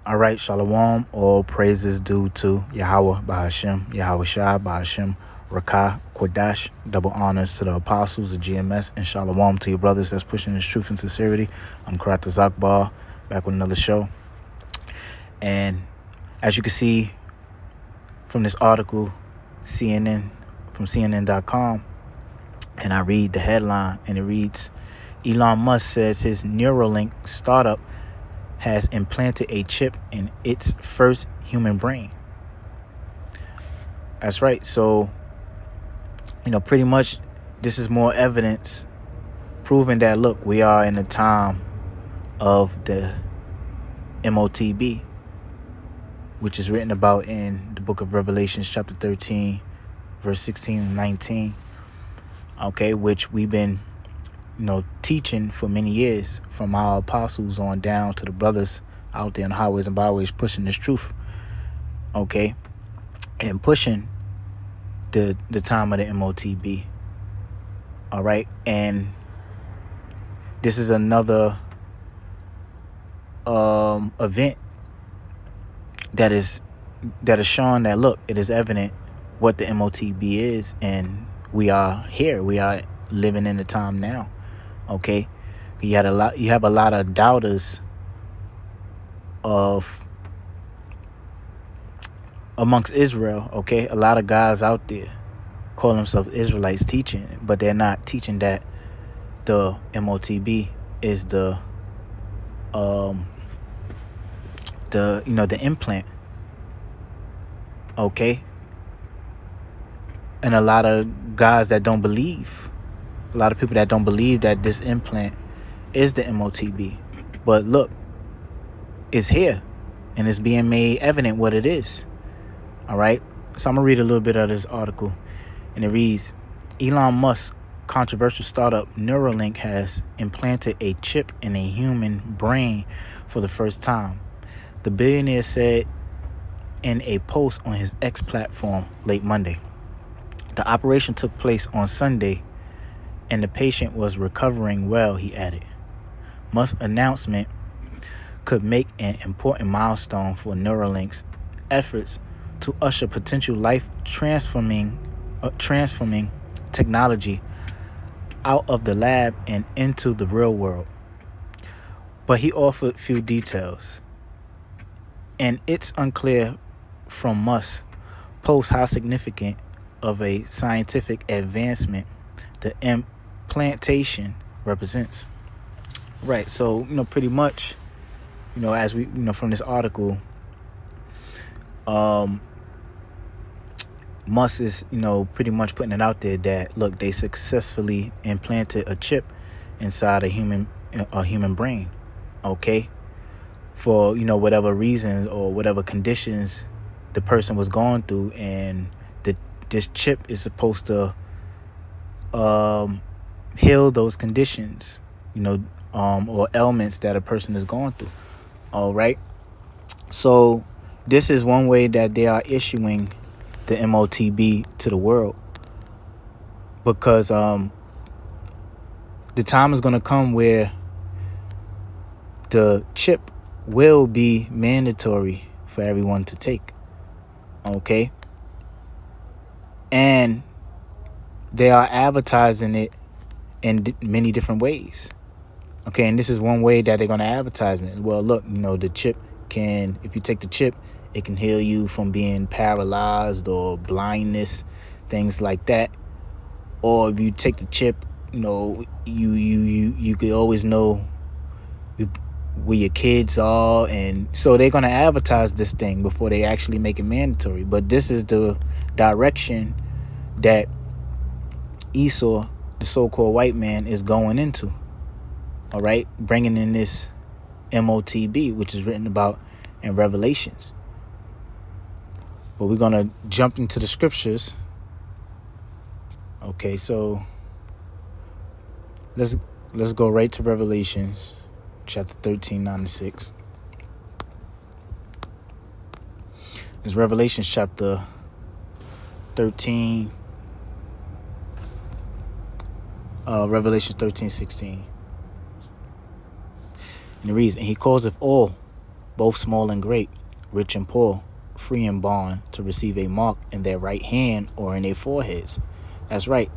All right, Shalom. All praises due to Yahweh Bahashem, Yahweh Shai Bahashem, Rakah, Kodash. Double honors to the apostles, the GMS, and Shalom to your brothers that's pushing this truth and sincerity. I'm Karata Zakbar, back with another show. And as you can see from this article, from CNN.com, and I read the headline, and it reads, Elon Musk says his Neuralink startup has implanted a chip in its first human brain. That's right. So, pretty much this is more evidence proving that, look, we are in a time of the MOTB, which is written about in the book of Revelations, chapter 13, verse 16 and 19. Okay, which we've been teaching for many years, from our apostles on down to the brothers out there on the highways and byways pushing this truth, okay, and pushing the time of the MOTB. All right, and this is another event that is showing that, look, it is evident what the MOTB is, and we are here. We are living in the time now. Okay, you have a lot of doubters amongst Israel. Okay, a lot of guys out there call themselves Israelites teaching, but they're not teaching that the MOTB is the implant. Okay, and a lot of guys that don't believe. A lot of people that don't believe that this implant is the MOTB. But look, it's here, and it's being made evident what it is. All right? So I'm going to read a little bit of this article, and it reads, Elon Musk's controversial startup Neuralink has implanted a chip in a human brain for the first time. The billionaire said in a post on his X platform late Monday. The operation took place on Sunday, and the patient was recovering well, he added. Musk's announcement could make an important milestone for Neuralink's efforts to usher potential life-transforming technology out of the lab and into the real world. But he offered few details, and it's unclear from Musk's post how significant of a scientific advancement the implantation represents. Right, so pretty much, as we from this article, Musk is pretty much putting it out there that, look, they successfully implanted a chip inside a human brain, okay, for whatever reasons or whatever conditions the person was going through, and this chip is supposed to heal those conditions, or ailments that a person is going through. All right. So this is one way that they are issuing the MOTB to the world, because the time is going to come where the chip will be mandatory for everyone to take. Okay. And they are advertising it in many different ways. Okay, and this is one way that they're going to advertise it. Well, look, the chip if you take the chip, it can heal you from being paralyzed or blindness, things like that. Or if you take the chip, you could always know where your kids are. And so they're going to advertise this thing before they actually make it mandatory. But this is the direction that Esau, the so-called white man, is going into. All right, bringing in this MOTB, which is written about in Revelations. But we're going to jump into the scriptures. Okay, so let's go right to Revelations chapter 13, 9-6. It's Revelations chapter 13, Revelation 13:16. And the reason he causeth all both small and great, rich and poor, free and bond, to receive a mark in their right hand or in their foreheads. That's right.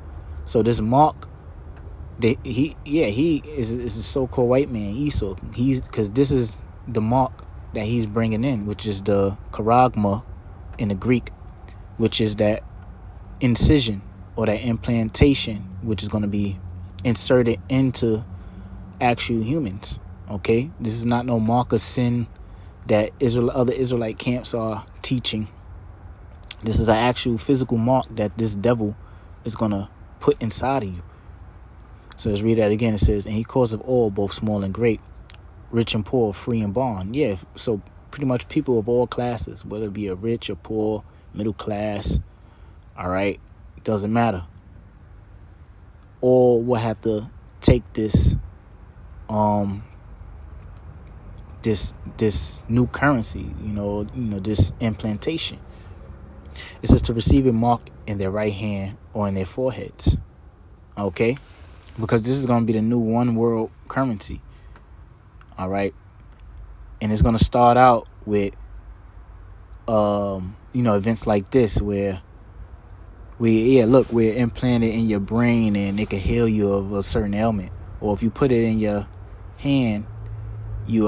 So this mark, he is a so-called white man, Esau. Because this is the mark that he's bringing in, which is the charagma in the Greek, which is that incision or that implantation, which is going to be inserted into actual humans. Okay, this is not no mark of sin that other Israelite camps are teaching. This is an actual physical mark that this devil is going to put inside of you. So let's read that again. It says, and he causeth all, both small and great, rich and poor, free and bond. Yeah, so pretty much people of all classes, whether it be a rich or poor, middle class, all right, it doesn't matter. All will have to take this this new currency, this implantation. It says to receive a mark in their right hand or in their foreheads. Okay? Because this is going to be the new one world currency. All right? And it's going to start out with events like this where we're implanted in your brain and it can heal you of a certain ailment. Or if you put it in your hand, you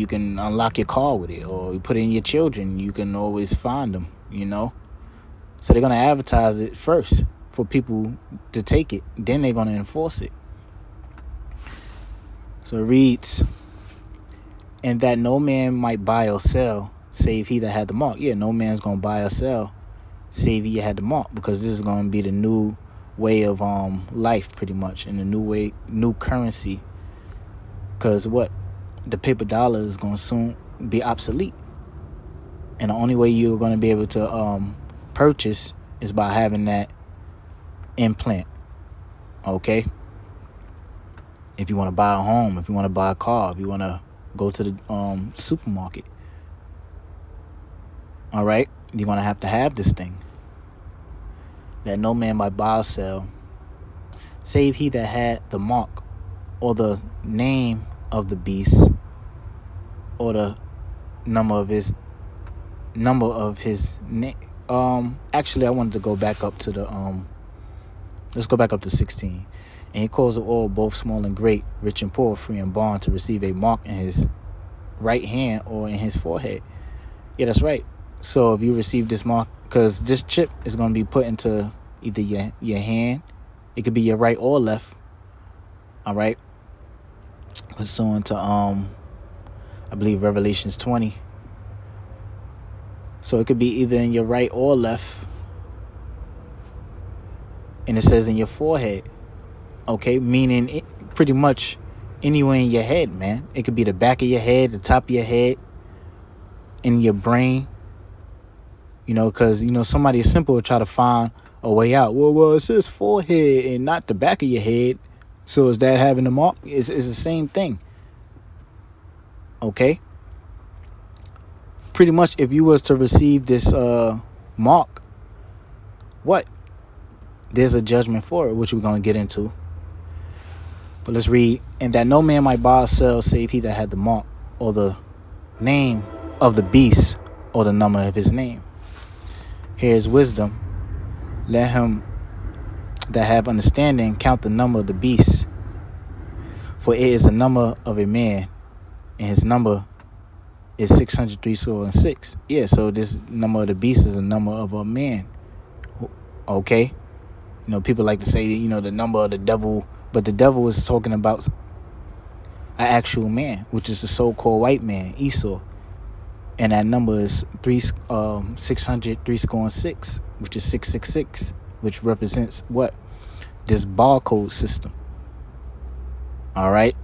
can unlock your car with it. Or you put it in your children, you can always find them, So they're going to advertise it first for people to take it. Then they're going to enforce it. So it reads, and that no man might buy or sell, save he that had the mark. Yeah, no man's going to buy or sell, save he had the mark, because this is going to be the new way of life, pretty much, and the new currency. Because the paper dollar is going to soon be obsolete, and the only way you're going to be able to purchase is by having that implant. Okay, if you want to buy a home, if you want to buy a car, if you want to go to the supermarket, all right, you're going to have this thing. That no man might buy or sell, save he that had the mark, or the name of the beast, or the number of his name. Actually, I wanted to go back up to let's go back up to 16. And he calls all, both small and great, rich and poor, free and bond, to receive a mark in his right hand or in his forehead. Yeah, that's right. So if you receive this mark, because this chip is going to be put into either your hand, it could be your right or left. All right. Pursuant to I believe Revelations 20. So it could be either in your right or left, and it says in your forehead. Okay, meaning it pretty much anywhere in your head, man. It could be the back of your head, the top of your head, in your brain. Because somebody simple will try to find a way out. Well, it says forehead and not the back of your head. So is that having the mark? It's the same thing. Okay. Pretty much, if you was to receive this mark, there's a judgment for it, which we're going to get into. But let's read. And that no man might buy or sell, save he that had the mark, or the name of the beast, or the number of his name. Here is wisdom. Let him that have understanding count the number of the beast, for it is the number of a man, and his number is 603 Yeah, so this number of the beast is a number of a man. Okay, people like to say the number of the devil, but the devil is talking about an actual man, which is the so-called white man, Esau. And that number is 603, which is 666, which represents what? This barcode system. All right.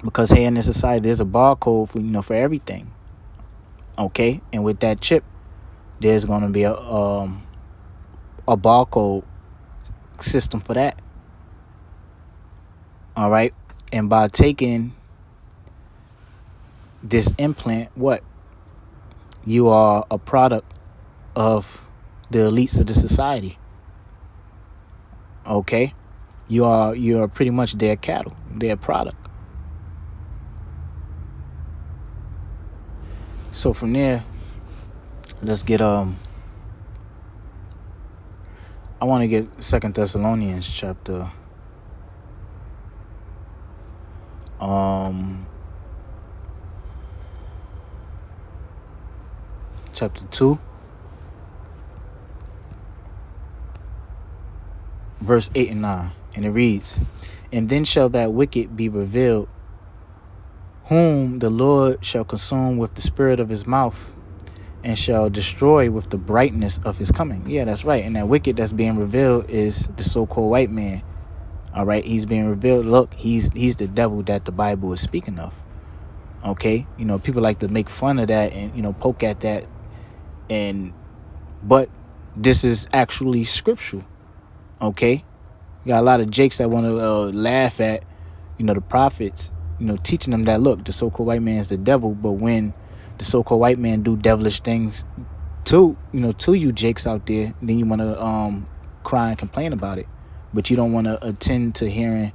Because here in this society, there's a barcode for everything. Okay. And with that chip, there's going to be a barcode system for that. All right. And by taking this implant, you are a product of the elites of the society. Okay, you're pretty much their cattle, their product. So from there, let's get I want to get 2 Thessalonians chapter chapter 2, verse 8 and 9, and it reads, "And then shall that wicked be revealed, whom the Lord shall consume with the spirit of his mouth, and shall destroy with the brightness of his coming." Yeah, that's right. And that wicked that's being revealed is the so-called white man. All right, he's being revealed. Look, he's the devil that the Bible is speaking of. Okay, people like to make fun of that and poke at that, but this is actually scriptural. Okay, you got a lot of jakes that want to laugh at the prophets, teaching them that, look, the so-called white man is the devil. But when the so-called white man do devilish things to you jakes out there, then you want to cry and complain about it, but you don't want to attend to hearing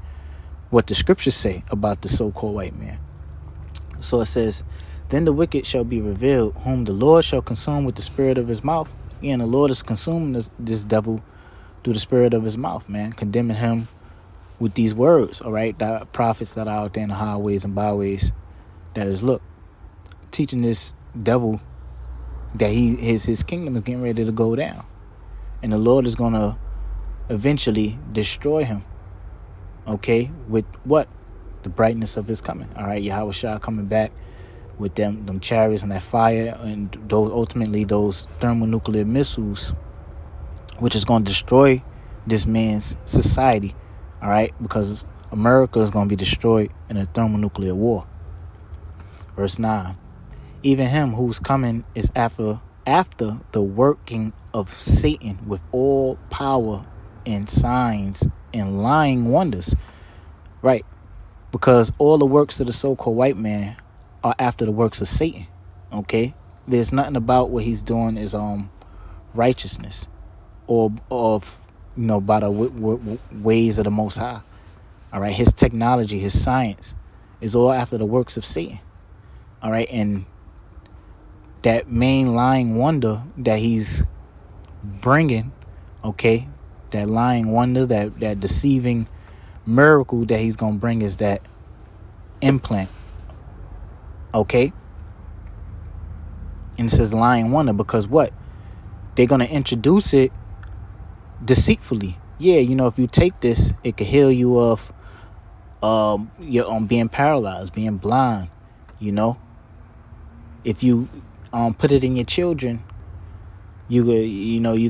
what the scriptures say about the so-called white man. So it says, "Then the wicked shall be revealed, whom the Lord shall consume with the spirit of his mouth." And the Lord is consuming this devil through the spirit of his mouth, man, condemning him with these words, all right? The prophets that are out there in the highways and byways, that is, look, teaching this devil that his kingdom is getting ready to go down, and the Lord is going to eventually destroy him, okay, with what? The brightness of his coming. All right, Yahweh Shah coming back with them chariots and that fire, and those thermonuclear missiles, which is going to destroy this man's society. All right, because America is going to be destroyed in a thermonuclear war. Verse 9, "Even him whose coming is after the working of Satan with all power and signs and lying wonders." Right, because all the works of the so-called white man are after the works of Satan. Okay, there's nothing about what he's doing is righteousness or of by the ways of the Most High. All right, his technology, his science is all after the works of Satan. All right, and that main lying wonder that he's bringing, okay, that lying wonder, that deceiving miracle that he's gonna bring is that implant. Okay, and it says lying wonder because what? They're gonna introduce it deceitfully. Yeah, if you take this, it could heal you of your being paralyzed, being blind. If you put it in your children, you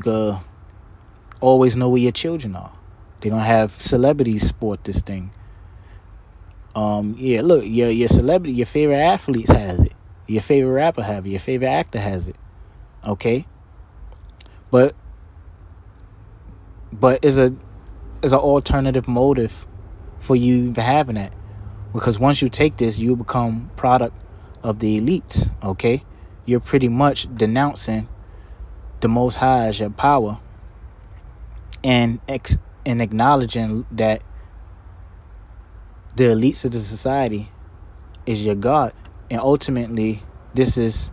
could always know where your children are. They're gonna have celebrities sport this thing. Yeah, look, your celebrity, your favorite athletes has it. Your favorite rapper have it. Your favorite actor has it. Okay, but is an alternative motive for you even having that, because once you take this, you become product of the elites. Okay, you're pretty much denouncing the Most High as your power, and acknowledging that the elites of the society is your God. And ultimately, this is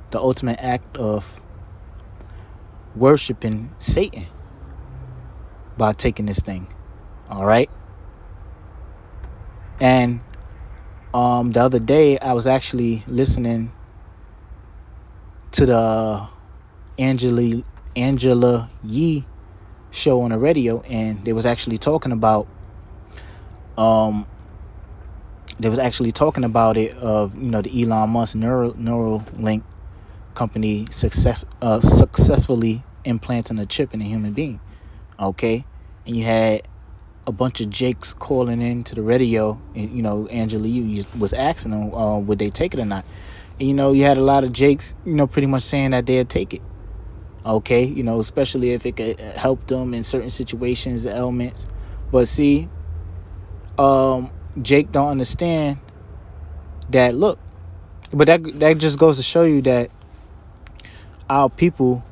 the ultimate act of worshiping Satan by taking this thing. All right. And the other day, I was actually listening to the Angela Yee show on the radio, and they was actually talking about it of the Elon Musk Neuralink company successfully implanting a chip in a human being. Okay, and you had a bunch of jakes calling in to the radio, and Angela Yee was asking them would they take it or not. And you had a lot of jakes pretty much saying that they'd take it. Okay, especially if it could help them in certain situations, ailments. But see, Jake don't understand that. Look, but that just goes to show you that our people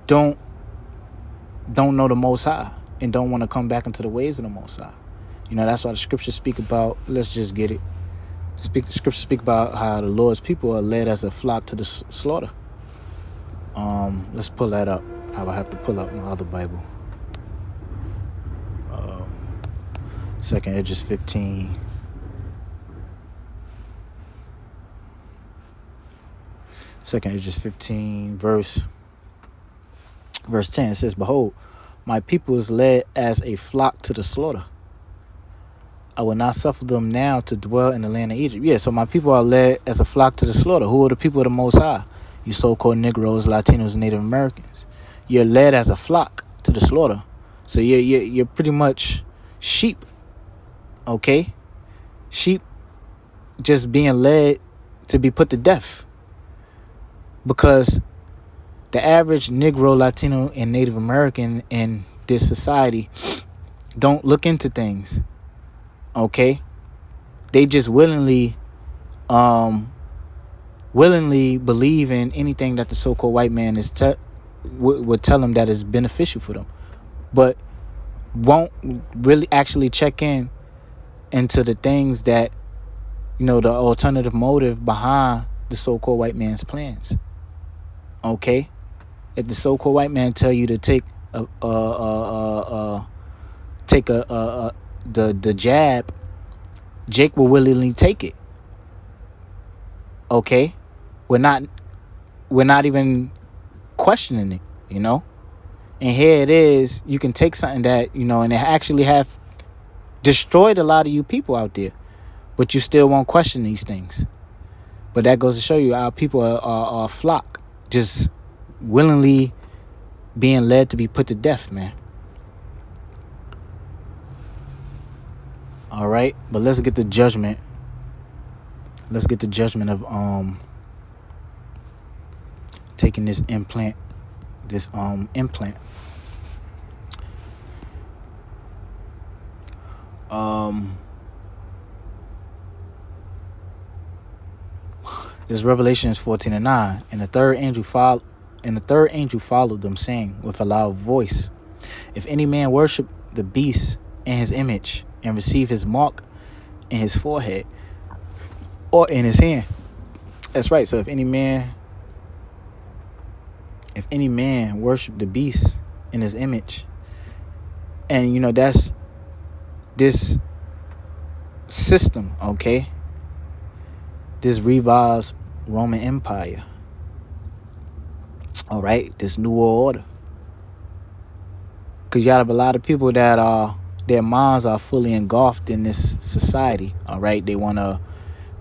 don't know the Most High and don't want to come back into the ways of the Most High. That's why the scriptures speak about. Let's just get it. Scripture speak about how the Lord's people are led as a flock to the slaughter. Let's pull that up. I will have to pull up my other Bible. 2nd Esdras 15. Second Esdras 15, verse 10. It says, "Behold, my people is led as a flock to the slaughter. I will not suffer them now to dwell in the land of Egypt." Yeah, so my people are led as a flock to the slaughter. Who are the people of the Most High? You so-called Negroes, Latinos, Native Americans. You're led as a flock to the slaughter. So you're pretty much sheep. Okay? Sheep just being led to be put to death. Because the average Negro, Latino, and Native American in this society don't look into things. Okay? They just willingly believe in anything that the so-called white man is would tell them that is beneficial for them, but won't really actually check into the things that, the alternative motive behind the so-called white man's plans. Okay, if the so-called white man tell you to take the jab, Jake will willingly take it. Okay, we're not even questioning it, And here it is. You can take something that and it actually have destroyed a lot of you people out there, but you still won't question these things. But that goes to show you our people are a flock, just willingly being led to be put to death, man. All right, but let's get the judgment. Let's get the judgment of taking this implant. This Revelations 14:9, and the third angel followed them, saying with a loud voice, "If any man worship the beast and his image, and receive his mark in his forehead or in his hand." That's right. So if any man worship the beast in his image, and that's this system, okay? This revives Roman Empire. All right, this New World Order. Because you have a lot of people that their minds are fully engulfed in this society. All right, they want to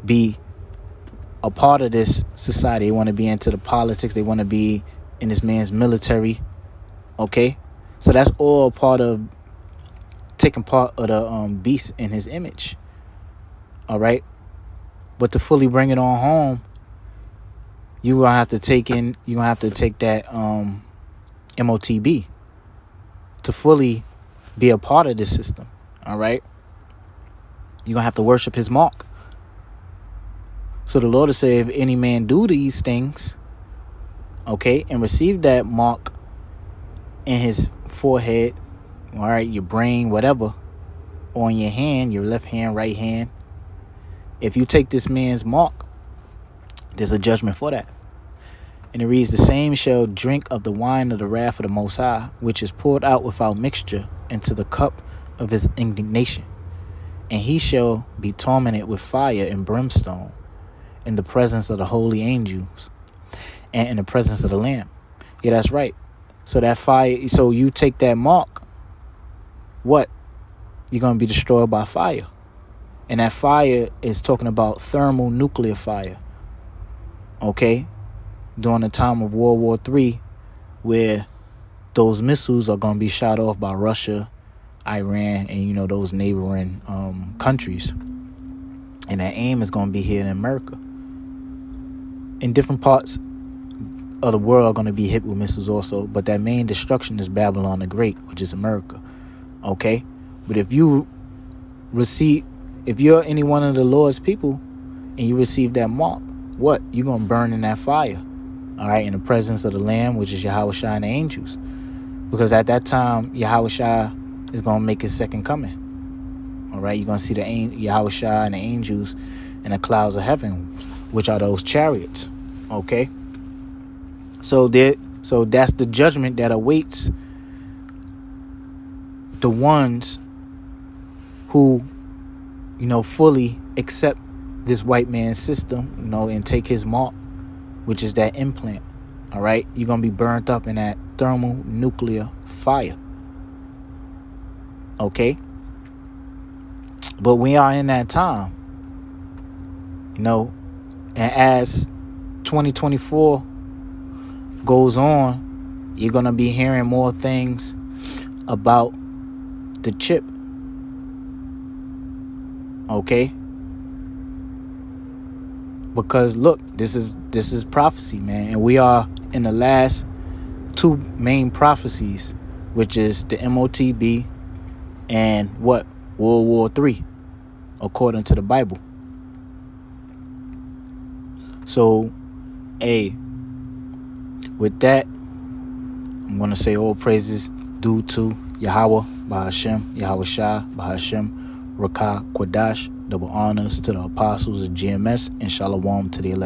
be a part of this society. They want to be into the politics. They want to be in this man's military. Okay, so that's all part of taking part of the beast in his image. All right, but to fully bring it on home, you're gonna have to take that MOTB to fully be a part of this system. All right, you're gonna have to worship his mark. So the Lord will say, if any man do these things, okay, and receive that mark in his forehead, all right, your brain, whatever, or on your hand, your left hand, right hand, if you take this man's mark, there's a judgment for that. And it reads, "The same shall drink of the wine of the wrath of the Most High, which is poured out without mixture into the cup of his indignation. And he shall be tormented with fire and brimstone in the presence of the holy angels and in the presence of the Lamb." Yeah, that's right. So that fire, so you take that mark, what? You're going to be destroyed by fire. And that fire is talking about thermonuclear fire. Okay? During the time of World War III, where those missiles are going to be shot off by Russia, Iran, and, those neighboring countries. And that aim is going to be here in America. In different parts of the world are going to be hit with missiles also. But that main destruction is Babylon the Great, which is America. Okay? But if you're any one of the Lord's people and you receive that mark, what? You're going to burn in that fire. All right? In the presence of the Lamb, which is Yahushua and the angels. Because at that time, Yahushua is going to make his second coming. All right, you're gonna see the Yahweh Shai and the angels in the clouds of heaven, which are those chariots. Okay, so that's the judgment that awaits the ones who, fully accept this white man's system, and take his mark, which is that implant. All right, you're gonna be burnt up in that thermonuclear fire. Okay, but we are in that time, and as 2024 goes on, you're gonna be hearing more things about the chip. Okay, because look, this is prophecy, man, and we are in the last two main prophecies, which is the MOTB and World War III, according to the Bible. So, with that, I'm going to say all praises due to Yahweh, Bahashem, Yahweh Shai, Bahashem, Rakah, Quadash, double honors to the apostles of GMS, and Shalom to the elect.